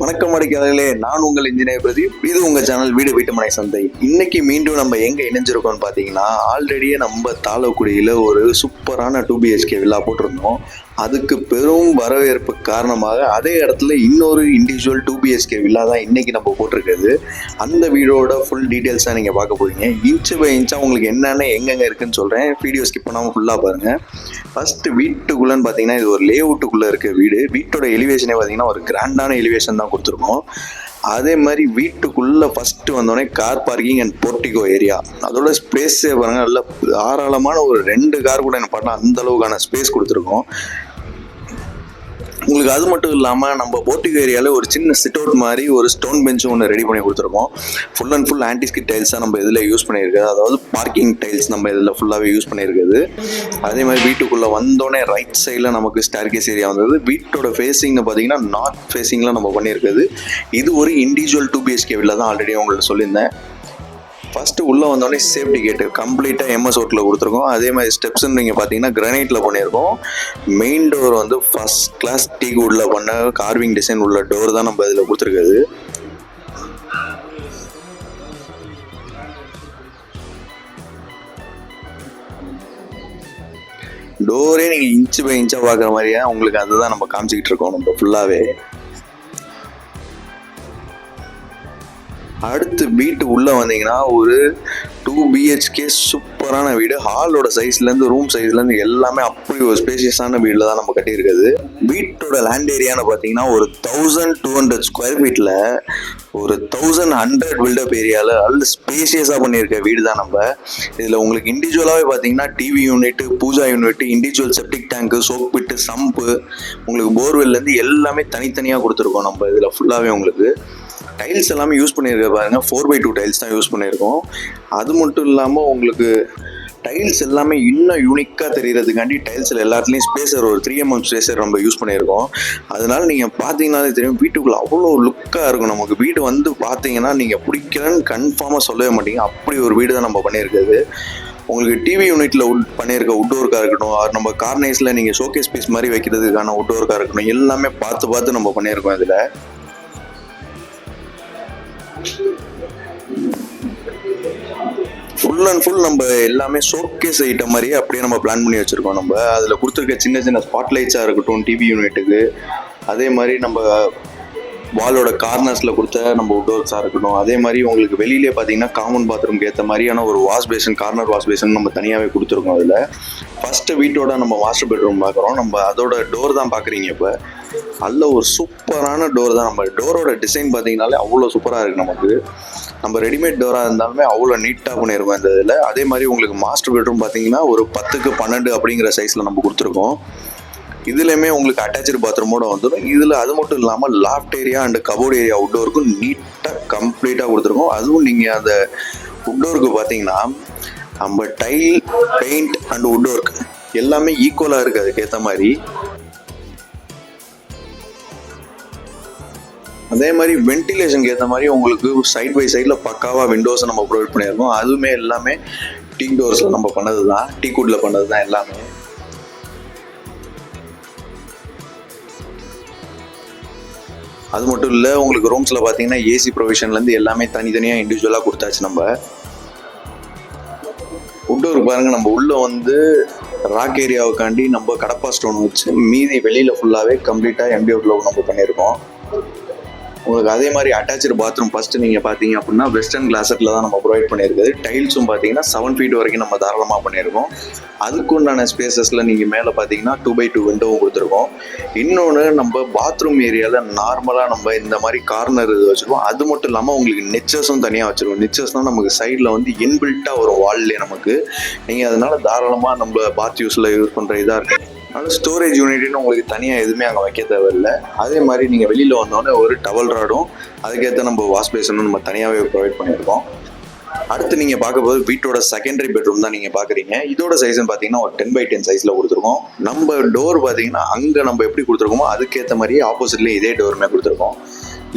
வணக்கம் அடிக்காதே, நான் உங்கள் இன்ஜினியர் பிரதீப். இது உங்கள் சேனல் வீடு வீட்டு மனை சந்தை. இன்னைக்கு மீண்டும் நம்ம எங்கே இணைஞ்சிருக்கோம்னு பார்த்தீங்கன்னா, ஆல்ரெடியே நம்ம தாளக்குடியில் ஒரு சூப்பரான 2BHK வில்லா போட்டிருந்தோம். அதுக்கு பெரும் வரவேற்பு காரணமாக அதே இடத்துல இன்னொரு இண்டிவிஜுவல் 2BHK வில்லா தான் இன்றைக்கி நம்ம போட்டிருக்கிறது. அந்த வீடோட ஃபுல் டீட்டெயில்ஸாக நீங்கள் பார்க்க போகிறீங்க. இன்ச்சு பை இன்ச்சாக உங்களுக்கு என்னென்ன எங்கெங்கே இருக்குதுன்னு சொல்கிறேன். வீடியோ ஸ்கிப் பண்ணாமல் ஃபுல்லாக பாருங்கள். ஃபஸ்ட்டு வீட்டுக்குள்ளேன்னு பார்த்தீங்கன்னா, இது ஒரு லே அவுட்டுக்குள்ளே இருக்க வீடு. வீட்டோட எலிவேஷனே பார்த்தீங்கன்னா ஒரு கிராண்டான எலிவேஷன் தான் கொடுத்துருக்கோம். அதே மாதிரி வீட்டுக்குள்ளே ஃபஸ்ட்டு வந்தோடனே car parking and portico area. அதோட ஸ்பேஸே பாருங்கள், நல்ல தாராளமான ஒரு 2 கார் கூட என்ன பண்ணால் அந்த அளவுக்கான ஸ்பேஸ் கொடுத்துருக்கோம் உங்களுக்கு. அது மட்டும் இல்லாமல் நம்ம போர்ட்டிகோ ஏரியாவில் ஒரு சின்ன சிட் அவுட் மாதிரி ஒரு ஸ்டோன் பெஞ்சும் ஒன்று ரெடி பண்ணி கொடுத்துருக்கோம். ஃபுல் அண்ட் ஃபுல் ஆன்டிஸ்கிட் டைல்ஸாக நம்ம இதில் யூஸ் பண்ணியிருக்குது. அதாவது பார்க்கிங் டைல்ஸ் நம்ம இதில் ஃபுல்லாகவே யூஸ் பண்ணியிருக்குது. அதே மாதிரி வீட்டுக்குள்ளே வந்தோடனே ரைட் சைடில் நமக்கு ஸ்டேர்கேஸ் ஏரியா வந்தது. வீட்டோட ஃபேஸிங்னு பார்த்தீங்கன்னா நார்த் ஃபேஸிங்கில் நம்ம பண்ணியிருக்குது. இது ஒரு இண்டிவிஜுவல் 2BHK வில்லா தான், ஆல்ரெடி உங்களுக்கு சொல்லியிருந்தேன். ஃபஸ்ட்டு உள்ளே வந்தோடனே சேஃப்டி கேட்டு கம்ப்ளீட்டாக MS ஒர்க்கில் கொடுத்துருக்கோம். அதே மாதிரி ஸ்டெப்ஸ்ன்னு நீங்கள் பார்த்தீங்கன்னா கிரானைட்டில் பண்ணியிருக்கோம். மெயின் டோர் வந்து ஃபஸ்ட் கிளாஸ் டீக்வுட்டில் பண்ண கார்விங் டிசைன் உள்ள டோர் தான் நம்ம இதில் கொடுத்துருக்குது. டோரே நீங்கள் இன்ச்சு பை இன்ச்சாக பார்க்குற மாதிரியே உங்களுக்கு அதுதான் நம்ம காமிச்சிக்கிட்டு இருக்கோம் நம்ம ஃபுல்லாகவே. அடுத்து வீட்டு உள்ளே வந்தீங்கன்னா ஒரு 2BHK சூப்பரான வீடு. ஹாலோட சைஸ்லேருந்து ரூம் சைஸ்லேருந்து எல்லாமே அப்படி ஒரு ஸ்பேஷியஸான வீட்டில் தான் நம்ம கட்டியிருக்குது. வீட்டோட லேண்ட் ஏரியான்னு பார்த்தீங்கன்னா ஒரு 1200 ஸ்கொயர் ஃபீட்டில் ஒரு 1100 பில்டப் ஏரியாவில் நல்ல ஸ்பேஷியஸாக பண்ணியிருக்க வீடு தான் நம்ம. இதில் உங்களுக்கு இண்டிவிஜுவலாகவே பார்த்தீங்கன்னா TV unit, puja unit, individual septic tank, soap bit, sump, உங்களுக்கு போர்வெல்லேருந்து எல்லாமே தனித்தனியாக கொடுத்துருக்கோம் நம்ம இதில் ஃபுல்லாகவே. உங்களுக்கு டைல்ஸ் எல்லாமே யூஸ் பண்ணியிருக்க பாருங்கள், 4x2 டைல்ஸ் தான் யூஸ் பண்ணியிருக்கோம். அது மட்டும் இல்லாமல் உங்களுக்கு டைல்ஸ் எல்லாமே இன்னும் யூனிக்காக தெரிகிறதுக்காண்டி டைல்ஸில் எல்லாத்துலேயும் ஸ்பேசர் ஒரு 3mm ஸ்பேசர் நம்ம யூஸ் பண்ணியிருக்கோம். அதனால் நீங்கள் பார்த்தீங்கன்னாலே தெரியும் வீட்டுக்குள்ளே அவ்வளோ லுக்காக இருக்கும். நமக்கு வீடு வந்து பார்த்தீங்கன்னா நீங்கள் பிடிக்கலன்னு கன்ஃபார்மாக சொல்லவே மாட்டீங்க, அப்படி ஒரு வீடு தான் நம்ம பண்ணியிருக்கிறது. உங்களுக்கு டிவி யூனிட்டில் பண்ணியிருக்க உட் ஒர்க்காக இருக்கட்டும், நம்ம கார்னேஸில் நீங்கள் ஷோகேஸ் பீஸ் மாதிரி வைக்கிறதுக்கான உட் ஒர்க்காக இருக்கட்டும், எல்லாமே பார்த்து நம்ம பண்ணியிருக்கோம். இதில் ஃபுல் அண்ட் ஃபுல் நம்ம எல்லாமே ஷோகேஸ் ஐட்டம் மாதிரியே அப்படியே நம்ம பிளான் பண்ணி வச்சுருக்கோம். நம்ம அதில் கொடுத்துருக்க சின்ன சின்ன ஸ்பாட்லைட்ஸாக இருக்கட்டும் டிவி யூனிட்டுக்கு, அதே மாதிரி நம்ம வாலோட கார்னர்ஸில் கொடுத்த நம்ம உட் ஒர்க்ஸாக இருக்கட்டும், அதே மாதிரி உங்களுக்கு வெளியிலே பார்த்தீங்கன்னா காமன் பாத்ரூம்க்கு ஏற்ற மாதிரியான ஒரு wash basin, corner wash basin நம்ம தனியாகவே கொடுத்துருக்கோம். அதில் ஃபஸ்ட்டு வீட்டோட நம்ம மாஸ்டர் பெட்ரூம் பார்க்குறோம். நம்ம அதோட டோர் தான் பார்க்குறீங்க. இப்போ நல்ல ஒரு சூப்பரான டோர் தான். நம்ம டோரோட டிசைன் பார்த்தீங்கன்னாலே அவ்வளோ சூப்பராக இருக்குது. நமக்கு நம்ம ரெடிமேட் டோராக இருந்தாலுமே அவ்வளோ நீட்டாக பண்ணியிருக்கோம் இந்த இதில். அதே மாதிரி உங்களுக்கு மாஸ்டர் பெட்ரூம் பார்த்தீங்கன்னா ஒரு 10x12 அப்படிங்கிற சைஸில் நம்ம கொடுத்துருக்கோம். இதுலேயுமே உங்களுக்கு அட்டாச்சு பாத்ரூமோட வந்துடும். இதில் அது மட்டும் இல்லாமல் loft area and cupboard area உட்டோருக்கும் நீட்டாக கம்ப்ளீட்டாக கொடுத்துருக்கோம். அதுவும் நீங்கள் அந்த உட்டோருக்கு பார்த்தீங்கன்னா நம்ம tile, paint and wood work எல்லாமே ஈக்குவலாக இருக்குது அதுக்கேற்ற மாதிரி. அதே மாதிரி வென்டிலேஷனுக்கு ஏற்ற மாதிரி உங்களுக்கு சைட் பை சைடில் பக்காவாக விண்டோஸை நம்ம ப்ரொவைட் பண்ணியிருக்கோம். அதுவுமே எல்லாமே டீக் டோர்ஸில் நம்ம பண்ணது தான், டீக்வுட்டில் பண்ணது தான் எல்லாமே. அது மட்டும் இல்லை, உங்களுக்கு ரூம்ஸில் பார்த்தீங்கன்னா ஏசி ப்ரொவிஷன்லேருந்து எல்லாமே தனித்தனியாக இண்டிவிஜுவலாக கொடுத்தாச்சு. நம்ம உட்டோருக்கு பாருங்கள், நம்ம உள்ளே வந்து ராக் ஏரியாவுக்காண்டி நம்ம கடப்பா ஸ்டோன் வச்சு மீதி வெளியில் ஃபுல்லாகவே கம்ப்ளீட்டாக MDF நம்ம பண்ணியிருக்கோம். உங்களுக்கு அதே மாதிரி அட்டாச்சு பாத்ரூம் ஃபஸ்ட்டு நீங்கள் பார்த்தீங்க அப்படின்னா வெஸ்டர்ன் கிளாஸட்டில் தான் நம்ம ப்ரொவைட் பண்ணியிருக்குது. டைல்ஸும் பார்த்தீங்கன்னா 7 feet வரைக்கும் நம்ம தாராளமாக பண்ணியிருக்கோம். அதுக்குண்டான ஸ்பேசஸில் நீங்கள் மேலே பார்த்தீங்கன்னா 2x2 விண்டோவும் கொடுத்துருக்கோம். இன்னொன்று நம்ம பாத்ரூம் ஏரியாவில் நார்மலாக நம்ம இந்த மாதிரி கார்னர் இது வச்சுருக்கோம். அது மட்டும் இல்லாமல் உங்களுக்கு நிச்சர்ஸும் தனியாக வச்சுருக்கோம். நிச்சர்ஸ்னால் நமக்கு சைடில் வந்து இன்பில்ட்டாக ஒரு வால்லே நமக்கு, நீங்கள் அதனால் தாராளமாக நம்ம பாத் யூஸில் யூஸ் பண்ணுற இதாக இருக்குது. அதனால் ஸ்டோரேஜ் யூனிட்னு உங்களுக்கு தனியாக எதுவுமே அங்கே வைக்க தேவையில்லை. அதே மாதிரி நீங்கள் வெளியில் வந்தோடனே ஒரு டவல் ராடும் அதுக்கேற்ற நம்ம வாஷ் பேஷனும் நம்ம தனியாகவே ப்ரொவைட் பண்ணியிருக்கோம். அடுத்து நீங்கள் பார்க்க போது வீட்டோட செகண்டரி பெட்ரூம் தான் நீங்கள் பார்க்குறீங்க. இதோட சைஸ்ன்னு பார்த்தீங்கன்னா ஒரு 10x10 சைஸில் கொடுத்துருக்கோம். நம்ம டோர் பார்த்தீங்கன்னா அங்கே நம்ம எப்படி கொடுத்துருக்கோமோ அதுக்கேற்ற மாதிரியே ஆப்போசிட்லேயும் இதே டோருமே கொடுத்துருக்கோம்.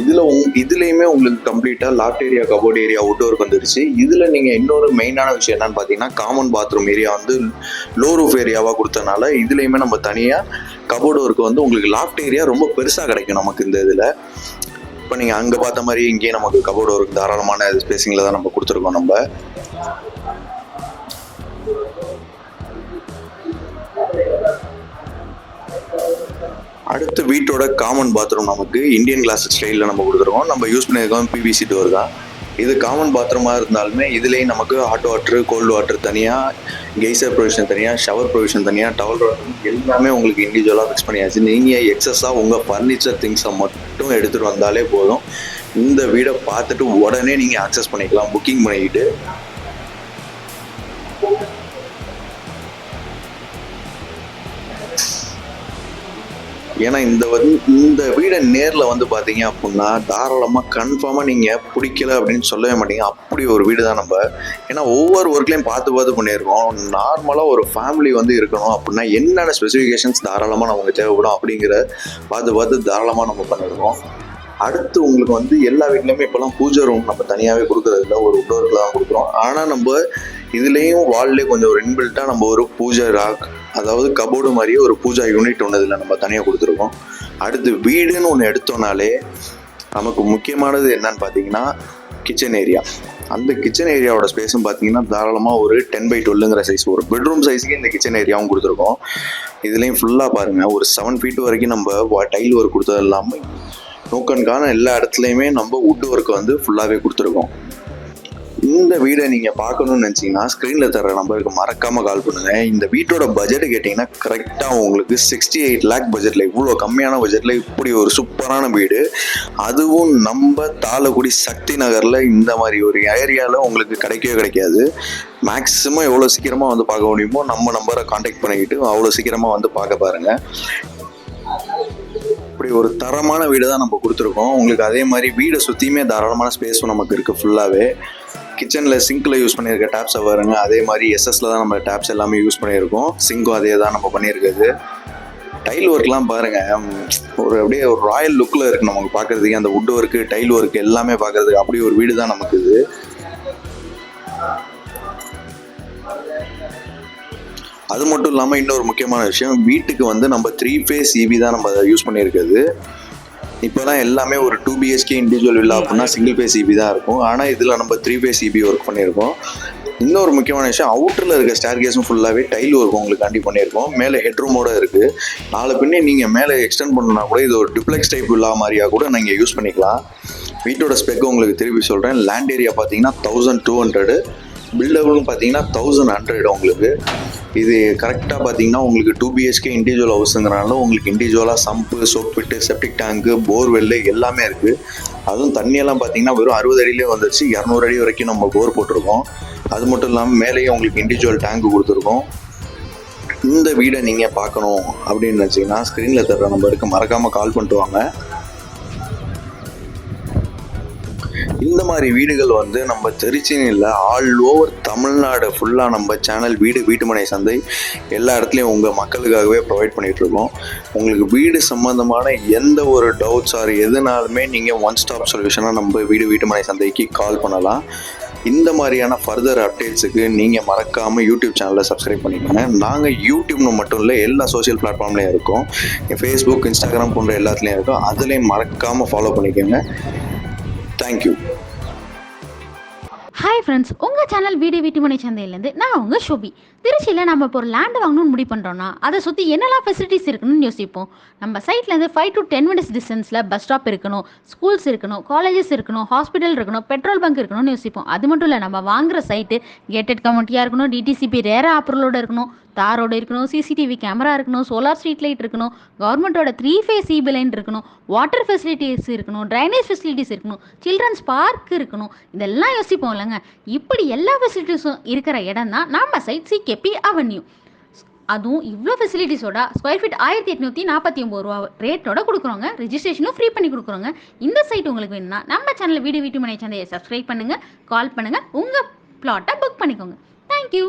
இதுலேயுமே உங்களுக்கு கம்ப்ளீட்டாக loft area, cupboard area, wood work வந்துருச்சு. இதில் நீங்கள் இன்னொரு மெயினான விஷயம் என்னன்னு பார்த்தீங்கன்னா காமன் பாத்ரூம் ஏரியா வந்து லோ ரூஃப் ஏரியாவாக கொடுத்தனால இதுலேயுமே நம்ம தனியாக கபோர்டு ஒர்க் வந்து உங்களுக்கு லாஃப்ட் ஏரியா ரொம்ப பெருசாக கிடைக்கும் நமக்கு இந்த இதில். இப்போ நீங்கள் அங்கே பார்த்த மாதிரி இங்கேயும் நமக்கு கபோர்டு ஒரு தாராளமான ஸ்பேசிங்கில் தான் நம்ம கொடுத்துருக்கோம். நம்ம அடுத்து வீட்டோட காமன் பாத்ரூம் நமக்கு இந்தியன் கிளாஸ் ஸ்டைலில் நம்ம கொடுத்துருக்கோம். நம்ம யூஸ் பண்ணியிருக்கோம் பிவிசி டோர் தான். இது காமன் பாத்ரூமாக இருந்தாலுமே இதுலேயும் நமக்கு ஹாட் வாட்ரு, கோல்டு வாட்டர் தனியாக, கெய்சர் ப்ரொவிஷன் தனியாக, ஷவர் ப்ரொவிஷன் தனியாக, டவல் எல்லாமே உங்களுக்கு இண்டிவிஜுவலாக ஃபிக்ஸ் பண்ணியாச்சு. நீங்கள் எக்ஸஸாக உங்கள் ஃபர்னிச்சர் திங்ஸை மட்டும் எடுத்துகிட்டு வந்தாலே போதும். இந்த வீடை பார்த்துட்டு உடனே நீங்கள் ஆக்சஸ் பண்ணிக்கலாம், புக்கிங் பண்ணிக்கிட்டு. ஏன்னா இந்த வீடை நேரில் வந்து பார்த்தீங்க அப்படின்னா தாராளமாக கன்ஃபார்மாக நீங்கள் பிடிக்கல அப்படின்னு சொல்லவே மாட்டீங்க. அப்படி ஒரு வீடு தான் நம்ம. ஏன்னா ஒவ்வொரு ஒர்க்லையும் பார்த்து பண்ணியிருக்கோம். நார்மலாக ஒரு ஃபேமிலி வந்து இருக்கணும் அப்படின்னா என்னென்ன ஸ்பெசிஃபிகேஷன்ஸ் தாராளமாக நமக்கு தேவைப்படும் அப்படிங்கிற பார்த்து தாராளமாக நம்ம பண்ணியிருக்கோம். அடுத்து உங்களுக்கு வந்து எல்லா வீட்லையுமே இப்போலாம் பூஜை ரூம் நம்ம தனியாகவே கொடுக்குறதில்ல, ஒரு உட்டோரில் தான் கொடுக்குறோம். ஆனால் நம்ம இதுலேயும் வால்லே கொஞ்சம் ஒரு இன்பில்ட்டாக நம்ம ஒரு பூஜை ராக், அதாவது கபோர்டு மாதிரியே ஒரு பூஜா யூனிட் ஒன்று இதில் நம்ம தனியாக கொடுத்துருக்கோம். அடுத்து வீடுன்னு ஒன்று எடுத்தோம்னாலே நமக்கு முக்கியமானது என்னன்னு பார்த்தீங்கன்னா கிச்சன் ஏரியா. அந்த கிச்சன் ஏரியாவோட ஸ்பேஸும் பார்த்தீங்கன்னா தாராளமாக ஒரு 10x12ங்கிற சைஸ், ஒரு பெட்ரூம் சைஸுக்கு இந்த கிச்சன் ஏரியாவும் கொடுத்துருக்கோம். இதுலேயும் ஃபுல்லாக பாருங்கள், ஒரு 7 ஃபீட் வரைக்கும் நம்ம டைல் ஒர்க் கொடுத்தது இல்லாமல் நோக்கனுக்கான எல்லா இடத்துலையுமே நம்ம வுட் ஒர்க்கை வந்து ஃபுல்லாகவே கொடுத்துருக்கோம். இந்த வீடை நீங்கள் பார்க்கணுன்னு நினச்சிங்கன்னா ஸ்க்ரீனில் தர நம்பருக்கு மறக்காமல் கால் பண்ணுங்கள். இந்த வீட்டோட பட்ஜெட்டு கேட்டிங்கன்னா கரெக்டாக உங்களுக்கு 68 lakh பட்ஜெட்டில், இவ்வளோ கம்மியான பட்ஜெட்டில் இப்படி ஒரு சூப்பரான வீடு, அதுவும் நம்ம தாளக்குடி சக்தி நகரில் இந்த மாதிரி ஒரு ஏரியாவில் உங்களுக்கு கிடைக்காது. மேக்ஸிமம் எவ்வளோ சீக்கிரமாக வந்து பார்க்க முடியுமோ நம்ம நம்பரை காண்டாக்ட் பண்ணிக்கிட்டு அவ்வளோ சீக்கிரமாக வந்து பார்க்க பாருங்கள். இப்படி ஒரு தரமான வீடு தான் நம்ம கொடுத்துருக்கோம் உங்களுக்கு. அதே மாதிரி வீடை சுற்றியுமே தாராளமான ஸ்பேஸும் நமக்கு இருக்குது. ஃபுல்லாகவே கிச்சனில் சிங்கில் யூஸ் பண்ணியிருக்க டேப்ஸை பாருங்க. அதே மாதிரி எஸ்எஸ்ல தான் நம்ம டேப்ஸ் எல்லாமே யூஸ் பண்ணியிருக்கோம். சிங்கும் அதே தான் நம்ம பண்ணியிருக்கிறது. டைல் ஒர்க்லாம் பாருங்கள், ஒரு அப்படியே ஒரு ராயல் லுக்கில் இருக்குது நமக்கு பார்க்குறதுக்கு. அந்த வுட் ஒர்க்கு, டைல் ஒர்க்கு எல்லாமே பார்க்குறதுக்கு அப்படி ஒரு வீடு தான் நமக்கு இது. அது மட்டும் இல்லாமல் இன்னொரு முக்கியமான விஷயம், வீட்டுக்கு வந்து நம்ம 3 phase EB தான் நம்ம யூஸ் பண்ணியிருக்கிறது. இப்போலாம் எல்லாமே ஒரு 2 BHK இண்டிவிஜுவல் வில்லா அப்படின்னா சிங்கிள் ஃபேஸ் EB தான் இருக்கும். ஆனால் இதில் நம்ம 3 phase EB ஒர்க் பண்ணியிருக்கோம். இன்னொரு முக்கியமான விஷயம், அவுட்டரில் இருக்க ஸ்டேர் கேஸும் ஃபுல்லாகவே டைல் ஒர்க் உங்களுக்கு காண்டி பண்ணியிருக்கோம். மேலே ஹெட்ரூமோடு இருக்குது. நாலு பின்னே நீங்கள் மேலே எக்ஸ்டெண்ட் பண்ணணுன்னா கூட இது ஒரு டிப்ளெக்ஸ் டைப் வில்லா மாதிரியாக கூட நீங்கள் யூஸ் பண்ணிக்கலாம். வீட்டோட ஸ்பெக்கு உங்களுக்கு திருப்பி சொல்கிறேன். லேண்ட் ஏரியா பார்த்தீங்கன்னா 1200, பில்டபிள்னு பார்த்தீங்கன்னா 1100 உங்களுக்கு. இது கரெக்டாக பார்த்தீங்கன்னா உங்களுக்கு 2 BHK இண்டிவிஜுவல் ஹவுஸுங்கிறனால உங்களுக்கு இண்டிவிஜுவலாக சம்பு, சோப்பிட்டு, செப்டிக் டேங்கு, போர்வெல்லு எல்லாமே இருக்குது. அதுவும் தண்ணியெல்லாம் பார்த்தீங்கன்னா வெறும் 60 அடியிலே வந்துருச்சு. 200 அடி வரைக்கும் நம்ம போர் போட்டிருக்கோம். அது மட்டும் இல்லாமல் மேலேயும் உங்களுக்கு இண்டிவிஜுவல் டேங்கு கொடுத்துருக்கோம். இந்த வீடை நீங்கள் பார்க்கணும் அப்படின்னு நினச்சிங்கன்னா ஸ்க்ரீனில் தர்ற நம்பருக்கு மறக்காமல் கால் பண்ணிட்டு வாங்க. இந்த மாதிரி வீடுகள் வந்து நம்ம திருச்சின்னு இல்லை, ஆல் ஓவர் தமிழ்நாடு ஃபுல்லாக நம்ம சேனல் வீட்டுமனை சந்தை எல்லா இடத்துலையும் உங்கள் மக்களுக்காகவே ப்ரொவைட் பண்ணிகிட்ருக்கோம். உங்களுக்கு வீடு சம்மந்தமான எந்த ஒரு டவுட்ஸ் ஆர் எதுனாலுமே நீங்கள் ஒன் ஸ்டாப் சொல்யூஷனாக நம்ம வீட்டுமனை சந்தைக்கு கால் பண்ணலாம். இந்த மாதிரியான ஃபர்தர் அப்டேட்ஸுக்கு நீங்கள் மறக்காமல் யூடியூப் சேனலை சப்ஸ்கிரைப் பண்ணிக்கோங்க. நாங்கள் யூடியூப்னு மட்டும் இல்லை, எல்லா சோஷியல் பிளாட்ஃபார்ம்லேயும் இருக்கோம். ஃபேஸ்புக், இன்ஸ்டாகிராம் போன்ற எல்லாத்துலேயும் இருக்கும். அதுலேயும் மறக்காமல் ஃபாலோ பண்ணிக்கோங்க. தேங்க்யூ. ஹாய் ஃப்ரெண்ட்ஸ், உங்கள் சேனல் வீட்டுமனை சந்தையிலேருந்து நான் உங்கள் ஷோபி. திருச்சியில் நம்ம இப்போ ஒரு லேண்டு வாங்கணும்னு முடிவு பண்ணுறோன்னா அதை சுற்றி என்னெல்லாம் ஃபெசிலிட்டிஸ் இருக்கணும்னு யோசிப்போம். நம்ம சைட்லேருந்து 5 to 10 minutes டிஸ்டன்ஸில் பஸ் ஸ்டாப் இருக்கணும், ஸ்கூல்ஸ் இருக்கணும், காலேஜஸ் இருக்கணும், ஹாஸ்பிட்டல் இருக்கணும், பெட்ரோல் பங்க் இருக்கணும்னு யோசிப்போம். அது மட்டும் இல்லை, நம்ம வாங்குகிற சைட்டு கேட்டட் கம்யூனிட்டியாக இருக்கணும், DTCP ரேர அப்ரூவலோடு இருக்கணும், தாரோடு இருக்கணும், CCTV கேமரா இருக்கணும், சோலார் ஸ்ட்ரீட் லைட் இருக்கணும், கவர்மெண்ட்டோட 3 phase EB லைன் இருக்கணும், வாட்டர் ஃபெசிலிட்டிஸ் இருக்கணும், ட்ரைனேஜ் ஃபெசிலிட்டிஸ் இருக்கணும், சில்ட்ரன்ஸ் பார்க் இருக்கணும். இதெல்லாம் யோசிப்போம் இல்லைங்க. இப்படி எல்லா ஃபெசிலிட்டிஸும் இருக்கிற இடம் தான் நம்ம சைட் CKP அவென்யூ. அதுவும் இவ்வளோ ஃபெசிலிட்டிஸோட ஸ்கொயர் ஃபீட் 1849 ரூபா ரேட்டோட கொடுக்குறோங்க. ரிஜிஸ்ட்ரேஷனும் ஃப்ரீ பண்ணி கொடுக்குறோங்க. இந்த சைட் உங்களுக்கு வேணும்னா நம்ம சேனலில் வீட்டுமனை சந்தையை சப்ஸ்கிரைப் பண்ணுங்கள், கால் பண்ணுங்கள், உங்கள் பிளாட்டை புக் பண்ணிக்கோங்க. தேங்க்யூ.